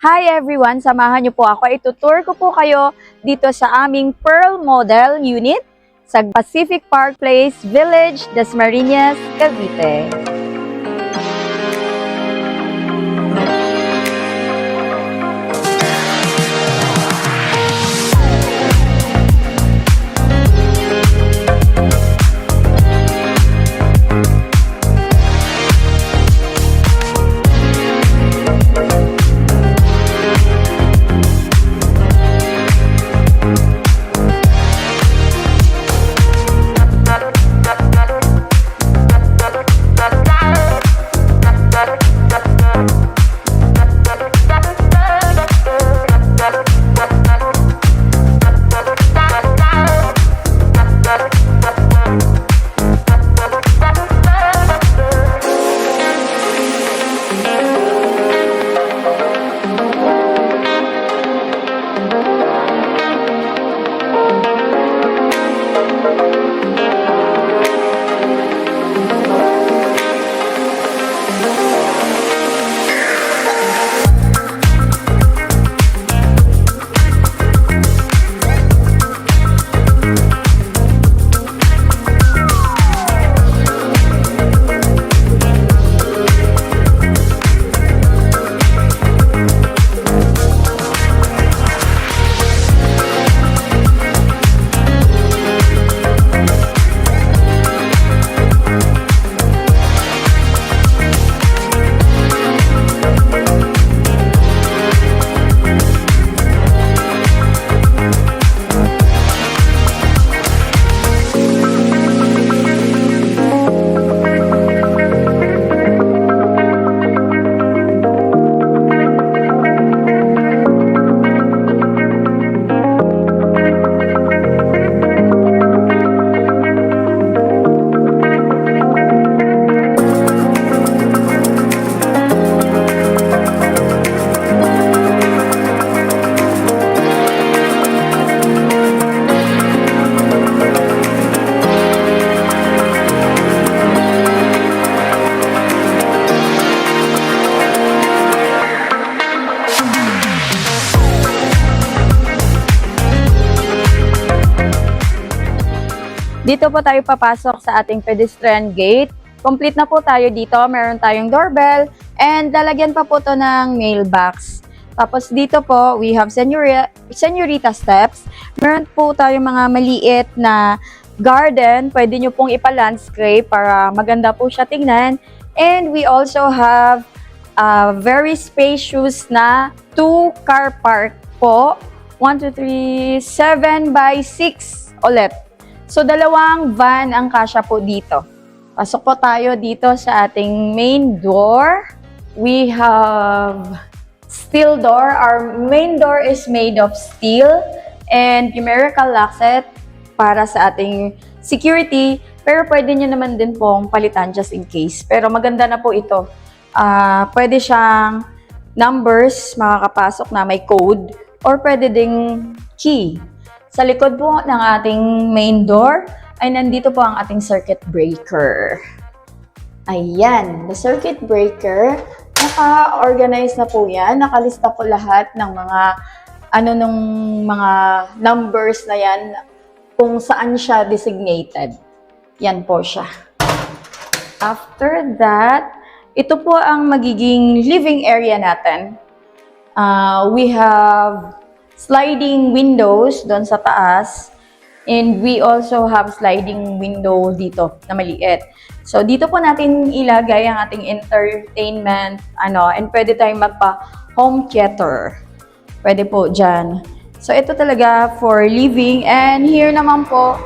Hi everyone! Samahan niyo po ako. Itutour ko po kayo dito sa aming Pearl Model Unit sa Pacific Park Place Village, Dasmariñas, Cavite. Dito po tayo papasok sa ating pedestrian gate. Complete na po tayo dito. Meron tayong doorbell and lalagyan pa po to ng mailbox. Tapos dito po, we have señorita steps. Meron po tayong mga maliit na garden. Pwede nyo pong ipa-landscape para maganda po siya tingnan. And we also have a very spacious na 2-car park po. 1, 2, 3, 7 by 6 ulit. So, dalawang van ang kasya po dito. Pasok po tayo dito sa ating main door. We have steel door. Our main door is made of steel and numerical lock set para sa ating security. Pero pwede nyo naman din pong palitan just in case. Pero maganda na po ito. Pwede siyang numbers, makakapasok na may code, or pwede ding key. Sa likod po ng ating main door ay nandito po ang ating circuit breaker. Ayan, the circuit breaker, naka-organize na po yan. Nakalista po lahat ng mga mga numbers na yan kung saan siya designated. Yan po siya. After that, ito po ang magiging living area natin. We have sliding windows doon sa taas. And we also have sliding window dito na maliit. So, dito po natin ilagay ang ating entertainment, and pwede tayong magpa-home theater. Pwede po dyan. So, ito talaga for living. And here naman po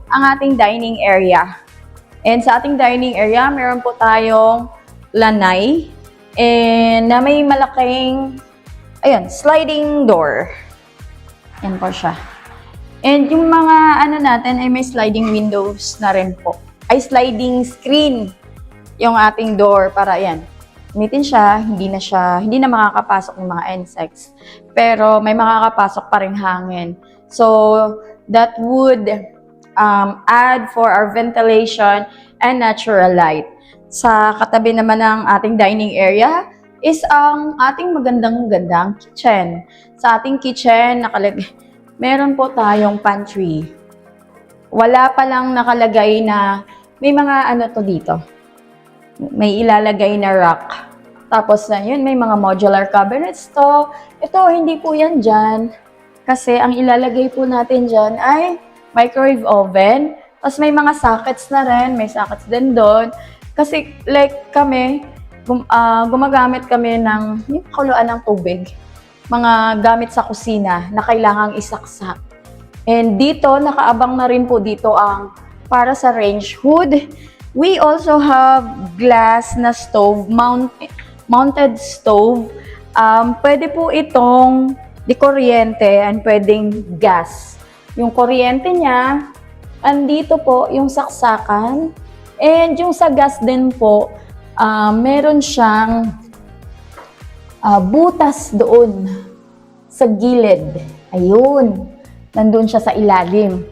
ang ating dining area. And sa ating dining area, meron po tayong lanay. And na may malaking, sliding door. Yan po siya. And yung mga natin ay may sliding windows na rin po. Ay sliding screen yung ating door para gamitin siya, hindi na makakapasok ng mga insects. Pero may makakapasok pa ring hangin. So that would add for our ventilation and natural light. Sa katabi naman ng ating dining area, is ang ating magandang kitchen. Sa ating kitchen, meron po tayong pantry. Wala pa lang nakalagay na may mga ano to dito. May ilalagay na rack. Tapos na yun, may mga modular cabinets to. Ito, hindi po yan dyan. Kasi ang ilalagay po natin dyan ay microwave oven. Tapos may mga sockets na rin. May sockets din doon. Kasi like kami, gumagamit kami ng yung kuluan ng tubig. Mga gamit sa kusina na kailangang isaksak. And dito, nakaabang na rin po dito ang para sa range hood. We also have glass na stove, mounted stove. Pwede po itong di kuryente and pwedeng gas. Yung kuryente niya, andito po yung saksakan. And yung sa gas din po, meron siyang butas doon sa gilid. Ayun, nandun siya sa ilalim.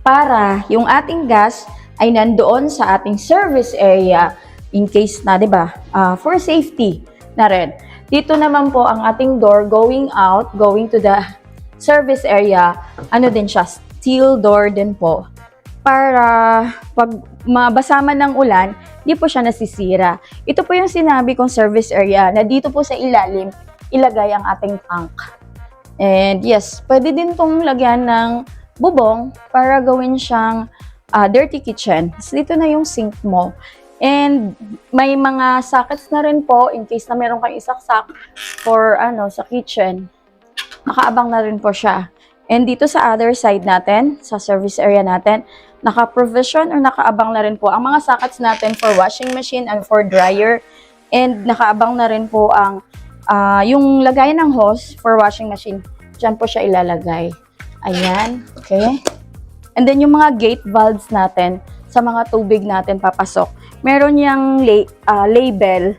Para yung ating gas ay nandoon sa ating service area in case na, di ba, for safety na rin. Dito naman po ang ating door going out, going to the service area. Ano din siya, steel door din po. Para pag mabasa man ng ulan, di po siya nasisira. Ito po yung sinabi kong service area na dito po sa ilalim ilagay ang ating tank. And yes, pwede din pong lagyan ng bubong para gawin siyang dirty kitchen. So, dito na yung sink mo. And may mga sockets na rin po in case na meron kang isaksak for sa kitchen. Nakaabang na rin po siya. And dito sa other side natin, sa service area natin, naka-provision or nakaabang na rin po ang mga sockets natin for washing machine and for dryer. And nakaabang na rin po ang yung lagayan ng hose for washing machine. Diyan po siya ilalagay. Ayan, okay. And then yung mga gate valves natin sa mga tubig natin papasok. Meron yung label.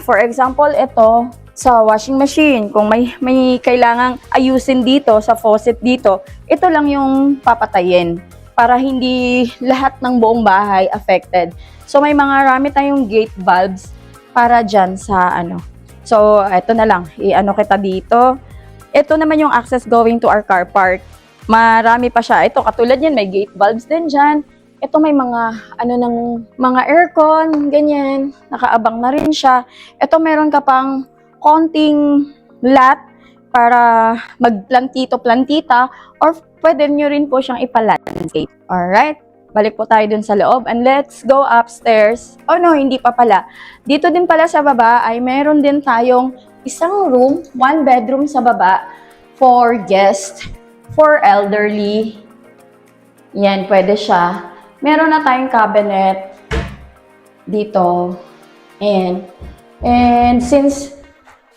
For example, ito sa washing machine. Kung may kailangang ayusin dito sa faucet dito, ito lang yung papatayin para hindi lahat ng buong bahay affected. So may mga rami tayong gate valves para dyan sa So ito na lang, kita dito. Ito naman yung access going to our car park. Marami pa siya. Ito katulad yan, may gate valves din dyan. Ito may mga mga aircon, ganyan. Nakaabang na rin siya. Ito meron ka pang konting lot para magplantito-plantita or pwede nyo rin po siyang ipa-landscape. Alright? Balik po tayo dun sa loob and let's go upstairs. Oh no, hindi pa pala. Dito din pala sa baba ay meron din tayong isang room, 1 bedroom sa baba for guest, for elderly. Yan, pwede siya. Meron na tayong cabinet dito. And since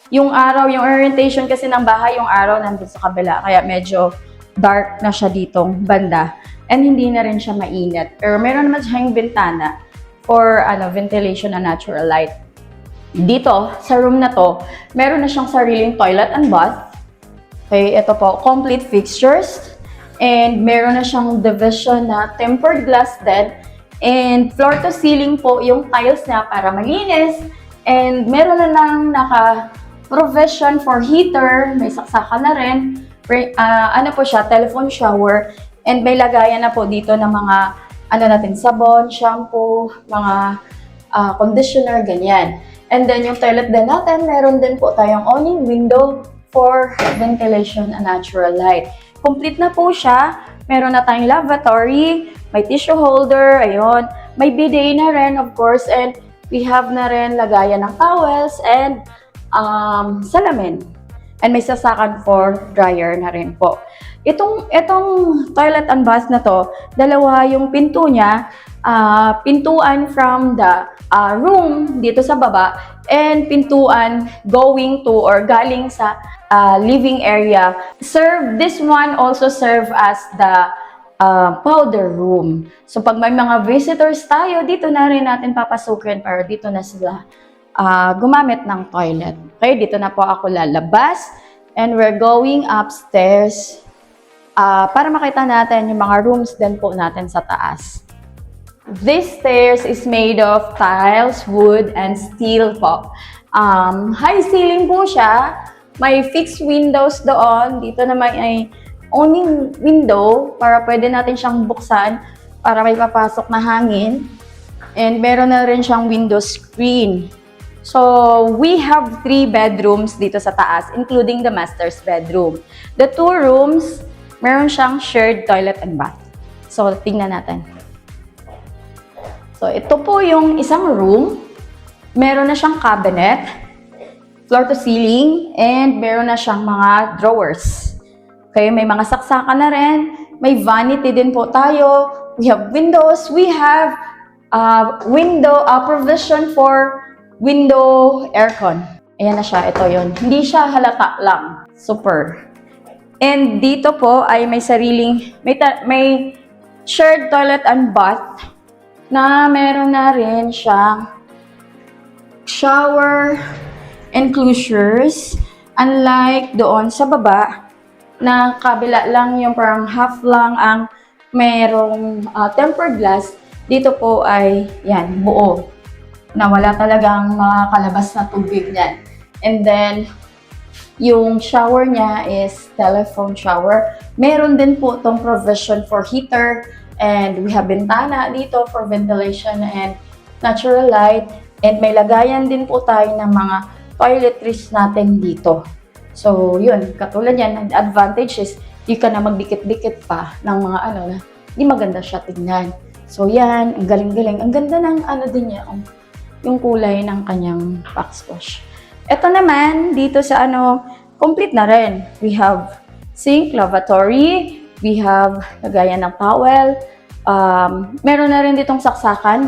yung orientation kasi ng bahay, yung araw nandun sa kabila. Kaya medyo dark na siya ditong banda. And hindi na rin siya mainit. Pero meron naman siyang bintana for ventilation and natural light. Dito, sa room na to, meron na siyang sariling toilet and bath. Okay, ito po, complete fixtures. And meron na siyang division na tempered glass din. And floor to ceiling po yung tiles niya para malinis. And meron na nang provision for heater, may saksakan na rin. Po siya, telephone shower. And may lagayan na po dito ng mga sabon, shampoo, mga conditioner, ganyan. And then yung toilet din natin, meron din po tayong awning window for ventilation and natural light. Complete na po siya. Meron na tayong lavatory, may tissue holder, ayun. May bidet na rin, of course, and we have na rin lagayan ng towels and salamin. And may sasakan for dryer na rin po. Itong toilet and bath na to, dalawa yung pinto niya, pintuan from the room dito sa baba and pintuan going to or galing sa living area. This one also serve as the powder room. So pag may mga visitors tayo, dito na rin natin papasukin para dito na sila gumamit ng toilet. Okay, dito na po ako lalabas and we're going upstairs para makita natin yung mga rooms din po natin sa taas. This stairs is made of tiles, wood, and steel po. High ceiling po siya. May fixed windows doon. Dito naman ay only window para pwede natin siyang buksan para may papasok na hangin. And meron na rin siyang window screen. So, we have 3 bedrooms dito sa taas, including the master's bedroom. The 2 rooms, meron siyang shared toilet and bath. So, tingnan natin. So, ito po yung isang room. Meron na siyang cabinet, floor to ceiling, and meron na siyang mga drawers. Okay, may mga saksakan na rin. May vanity din po tayo. We have windows. We have provision for window aircon. Ayan na siya. Ito yun. Hindi siya halata lang. Super. And dito po ay may sariling, may shared toilet and bath na meron na rin siyang shower enclosures. Unlike doon sa baba, na kabila lang yung parang half lang ang merong tempered glass, dito po ay yan, buo. Na wala talagang makakalabas na tubig niyan. And then, yung shower niya is telephone shower. Meron din po itong provision for heater. And we have bintana dito for ventilation and natural light. And may lagayan din po tayo ng mga toiletries natin dito. So, yun. Katulad yan, ang advantage is di ka na magdikit-dikit pa ng mga na di maganda siya tingnan. So, yan. Ang galing-galing. Ang ganda ng din niya. Yung kulay ng kanyang backsplash. Ito naman, dito sa complete na rin. We have sink, lavatory, we have lagayan ng towel, meron na rin ditong saksakan,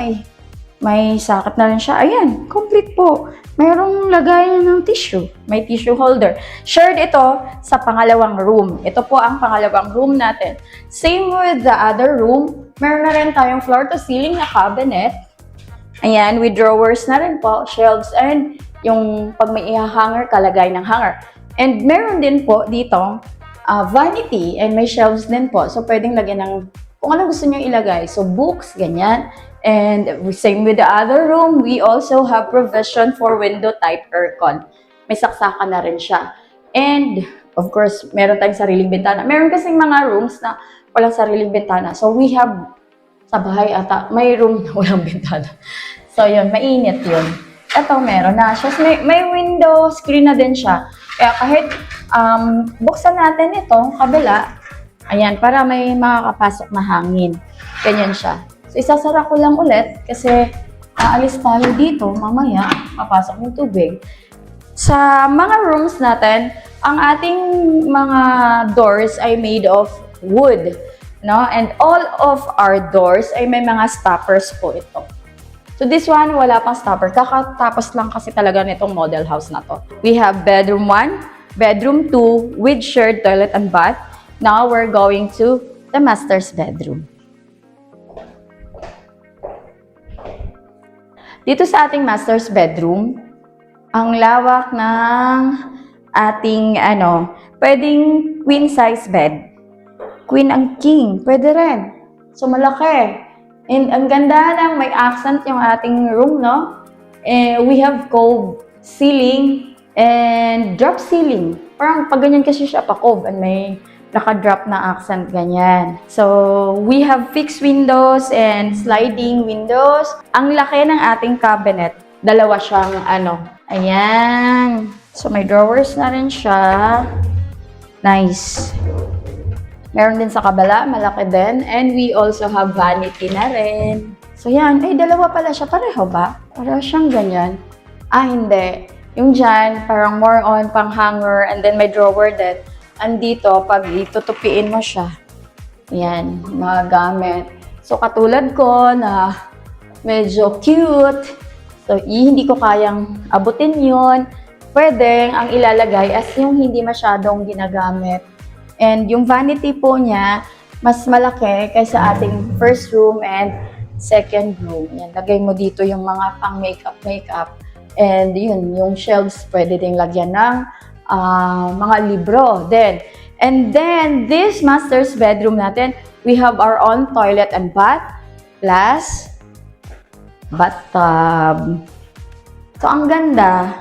may sakat na rin siya. Ayan, complete po. Merong lagayan ng tissue, may tissue holder. Shared ito sa pangalawang room. Ito po ang pangalawang room natin. Same with the other room, meron na rin tayong floor to ceiling na cabinet. Ayan, with drawers na rin po, shelves, and yung pag may i-hanger, kalagay ng hanger. And meron din po dito, vanity, and may shelves din po. So, pwedeng lagyan ng kung ano gusto nyo ilagay. So, books, ganyan. And same with the other room, we also have provision for window type aircon. May saksakan na rin siya. And, of course, meron tayong sariling bintana. Meron kasing mga rooms na walang sariling bintana. So, we have sa bahay ata, may room na walang bintana. So, yun, mainit yun. Ito, meron na siya. May window screen na din siya. Kaya kahit buksan natin itong kabila, ayan, para may makakapasok na hangin. Ganyan siya. So, isasara ko lang ulit kasi aalis tayo dito, mamaya, papasok yung tubig. Sa mga rooms natin, ang ating mga doors ay made of wood. No? And all of our doors ay may mga stoppers po ito. So this one, wala pang stopper. Kakatapos lang kasi talaga nitong model house na to. We have bedroom 1, bedroom 2 with shared toilet and bath. Now we're going to the master's bedroom. Dito sa ating master's bedroom, ang lawak ng ating pwedeng queen size bed. Queen and king, pwede rin. So, malaki. And ang ganda lang, may accent yung ating room, no? And we have cove ceiling and drop ceiling. Parang pag ganyan kasi siya pa cove and may naka-drop na accent, ganyan. So, we have fixed windows and sliding windows. Ang laki ng ating cabinet. Dalawa siyang ayan. So, may drawers na rin siya. Nice. Meron din sa kabala, malaki din. And we also have vanity na rin. So yan, dalawa pala siya. Pareho ba? Pareho siyang ganyan. Hindi. Yung dyan, parang more on pang hanger and then may drawer din. Andito, pag itutupiin mo siya, yan, mga gamit. So katulad ko na medyo cute. So hindi ko kayang abutin yun. Pwedeng ang ilalagay as yung hindi masyadong ginagamit. And yung vanity po niya, mas malaki kaysa ating first room and second room. Yan, lagay mo dito yung mga pang makeup. And yun, yung shelves pwede ding lagyan ng mga libro. And then, this master's bedroom natin, we have our own toilet and bath, plus bathtub. So, ang ganda.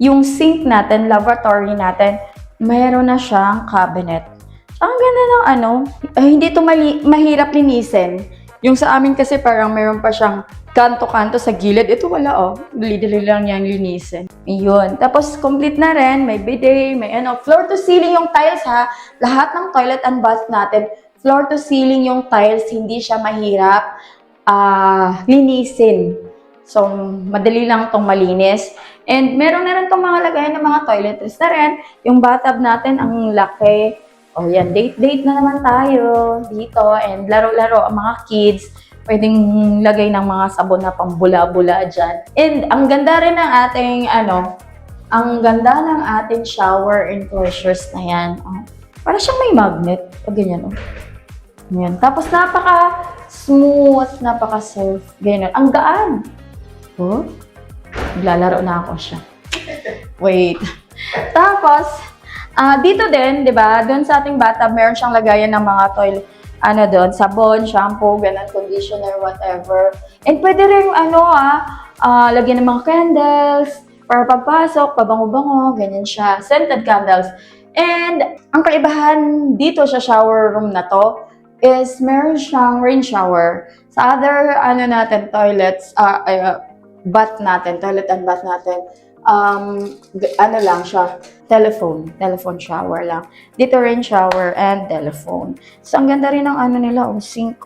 yung sink natin, lavatory natin, mayroon na siyang cabinet. Ang ganda ng ano, hindi to mahirap linisin. Yung sa amin kasi parang mayroon pa siyang kanto-kanto sa gilid. Ito wala oh. Dali-dali lang yan linisin. Yun. Tapos complete na rin. May bidet, may ano. Floor to ceiling yung tiles ha. Lahat ng toilet and bath natin, floor to ceiling yung tiles. Hindi siya mahirap linisin. So, madali lang itong malinis. And meron na rin itong mga lagayan ng mga toiletries na rin. Yung bathtub natin, ang laki. O yan, date-date na naman tayo dito. And laro-laro ang mga kids. Pwedeng lagay ng mga sabon na pambula-bula dyan. And ang ganda rin ng ating, ang ganda ng ating shower enclosures na yan. Para siyang may magnet. O ganyan, Yan. Tapos napaka-smooth, napaka-soft. Ganyan. Ang gaan. Naglalaro na ako siya. Wait. Tapos, dito din, di ba, doon sa ating bathtub, meron siyang lagayan ng mga toilet, doon, sabon, shampoo, ganun, conditioner, whatever. And pwede rin, lagyan ng mga candles, para pagpasok, pabango-bango, ganyan siya. Scented candles. And, ang kaibahan dito sa shower room na to, is meron siyang rain shower. Sa other, toilets, bath natin, toilet and bath natin, lang siya, telephone shower lang. Dito rain shower and telephone. So, ang ganda rin ng nila, sink,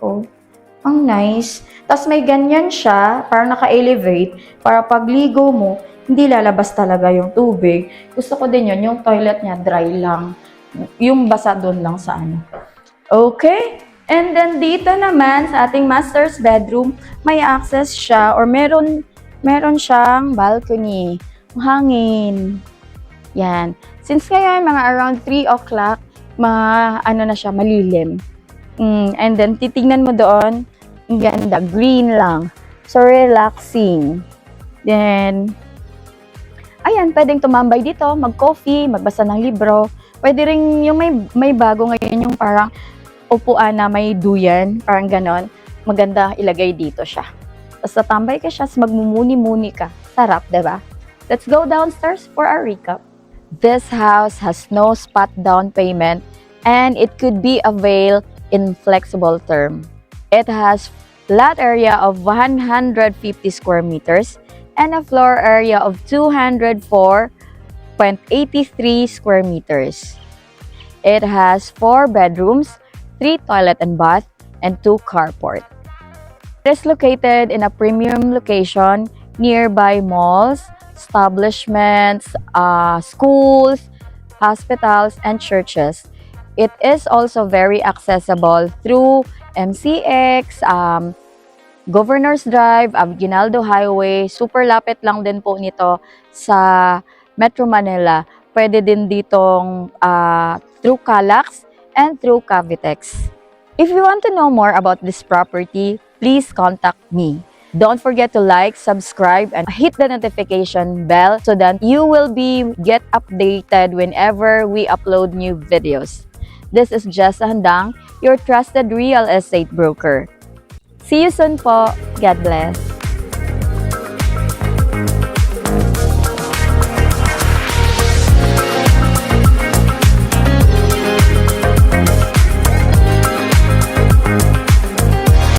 Ang nice. Tapos may ganyan siya, parang naka-elevate, para pagligo mo, hindi lalabas talaga yung tubig. Gusto ko din yun, yung toilet niya, dry lang. Yung basa doon lang sa Okay? And then dito naman, sa ating master's bedroom, may access siya, or meron siyang balcony. Hangin. Yan. Since ngayon, mga around 3 o'clock, na siya, malilim. And then, titignan mo doon, ang ganda, green lang. So, relaxing. Then, ayan, pwedeng tumambay dito, mag-coffee, magbasa ng libro. Pwede rin yung may bago ngayon, yung parang upuan na may duyan, parang ganon. Maganda ilagay dito siya. Tapos tatambay ka siya, magmumuni-muni ka. Sarap, diba? Let's go downstairs for our recap. This house has no spot down payment and it could be availed in flexible term. It has lot area of 150 square meters and a floor area of 204.83 square meters. It has 4 bedrooms, 3 toilet and bath, and 2 carport. It is located in a premium location nearby malls, establishments, schools, hospitals, and churches. It is also very accessible through MCX, Governor's Drive, Aguinaldo Highway. Super lapit lang din po nito sa Metro Manila. Pwede din ditong through Calax and through Cavitex. If you want to know more about this property, please contact me. Don't forget to like, subscribe, and hit the notification bell so that you will get updated whenever we upload new videos. This is Jessa Handang, your trusted real estate broker. See you soon po. God bless.